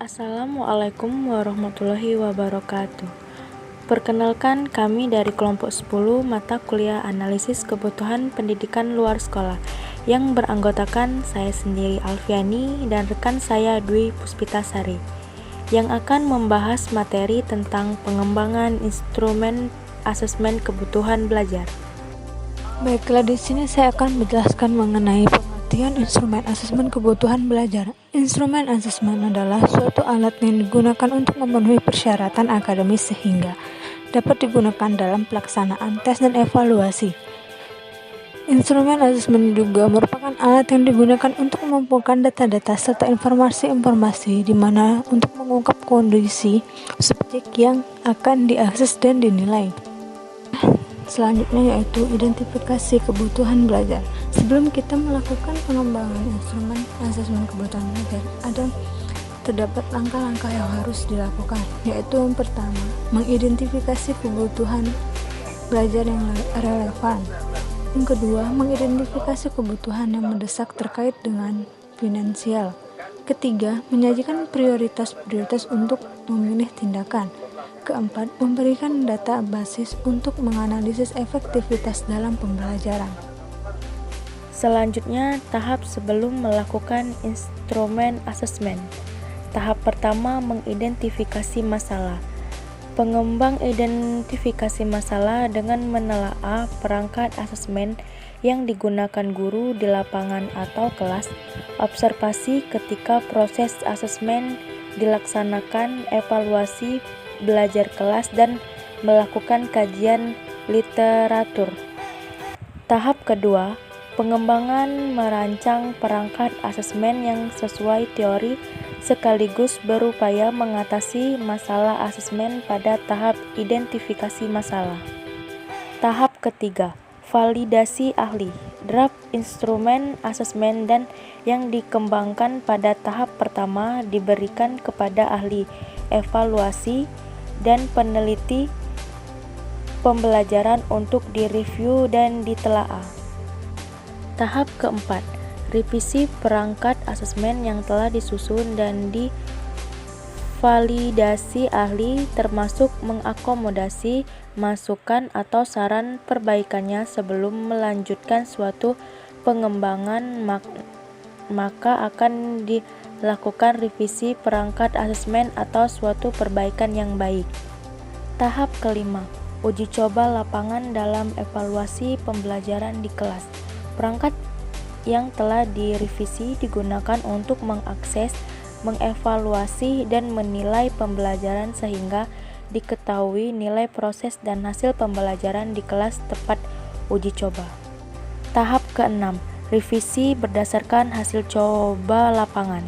Assalamualaikum warahmatullahi wabarakatuh. Perkenalkan, kami dari kelompok 10 mata kuliah analisis kebutuhan pendidikan luar sekolah yang beranggotakan saya sendiri Alfiani dan rekan saya Dwi Puspitasari yang akan membahas materi tentang pengembangan instrumen asesmen kebutuhan belajar. Baiklah, di sini saya akan menjelaskan mengenai pengertian instrumen asesmen kebutuhan belajar. Instrumen asesmen adalah suatu alat yang digunakan untuk memenuhi persyaratan akademis sehingga dapat digunakan dalam pelaksanaan tes dan evaluasi. Instrumen asesmen juga merupakan alat yang digunakan untuk mengumpulkan data-data serta informasi-informasi di mana untuk mengungkap kondisi subjek yang akan diakses dan dinilai. Selanjutnya yaitu identifikasi kebutuhan belajar. Sebelum kita melakukan pengembangan instrumen asesmen kebutuhan belajar, terdapat langkah-langkah yang harus dilakukan, yaitu yang pertama, mengidentifikasi kebutuhan belajar yang relevan. Yang kedua, mengidentifikasi kebutuhan yang mendesak terkait dengan finansial. Ketiga, menyajikan prioritas-prioritas untuk memilih tindakan. Keempat, memberikan data basis untuk menganalisis efektivitas dalam pembelajaran. Selanjutnya, tahap sebelum melakukan instrumen asesmen. Tahap pertama, mengidentifikasi masalah. Pengembang identifikasi masalah dengan menelaah perangkat asesmen yang digunakan guru di lapangan atau kelas, observasi ketika proses asesmen dilaksanakan, evaluasi belajar kelas, dan melakukan kajian literatur. Tahap kedua, pengembangan merancang perangkat asesmen yang sesuai teori sekaligus berupaya mengatasi masalah asesmen pada tahap identifikasi masalah. Tahap ketiga, validasi ahli. Draft instrumen asesmen dan yang dikembangkan pada tahap pertama diberikan kepada ahli evaluasi dan peneliti pembelajaran untuk direview dan ditelaah. Tahap keempat, revisi perangkat asesmen yang telah disusun dan divalidasi ahli, termasuk mengakomodasi masukan atau saran perbaikannya sebelum melanjutkan suatu pengembangan, maka akan dilakukan revisi perangkat asesmen atau suatu perbaikan yang baik. Tahap kelima, uji coba lapangan dalam evaluasi pembelajaran di kelas. Perangkat yang telah direvisi digunakan untuk mengakses, mengevaluasi, dan menilai pembelajaran sehingga diketahui nilai proses dan hasil pembelajaran di kelas tepat uji coba. Tahap keenam, revisi berdasarkan hasil coba lapangan.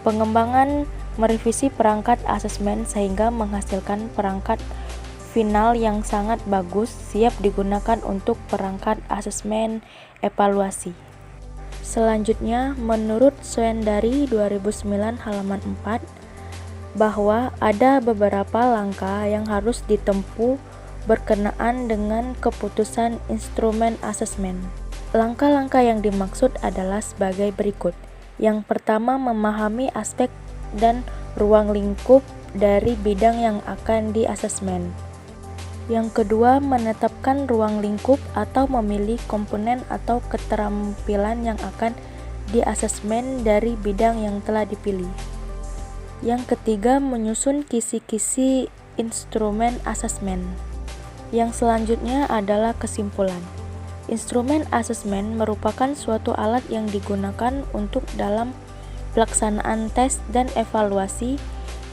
Pengembangan merevisi perangkat asesmen sehingga menghasilkan perangkat final yang sangat bagus, siap digunakan untuk perangkat asesmen evaluasi. Selanjutnya, menurut Swendari 2009 halaman 4, bahwa ada beberapa langkah yang harus ditempuh berkenaan dengan keputusan instrumen asesmen. Langkah-langkah yang dimaksud adalah sebagai berikut. Yang pertama, memahami aspek dan ruang lingkup dari bidang yang akan diasesmen. Yang kedua, menetapkan ruang lingkup atau memilih komponen atau keterampilan yang akan diasesmen dari bidang yang telah dipilih. Yang ketiga, menyusun kisi-kisi instrumen asesmen. Yang selanjutnya adalah kesimpulan. Instrumen asesmen merupakan suatu alat yang digunakan untuk dalam pelaksanaan tes dan evaluasi.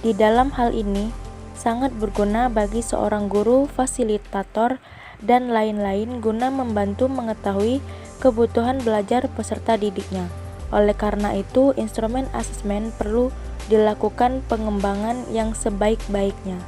Di dalam hal ini, sangat berguna bagi seorang guru, fasilitator, dan lain-lain guna membantu mengetahui kebutuhan belajar peserta didiknya. Oleh karena itu, instrumen asesmen perlu dilakukan pengembangan yang sebaik-baiknya.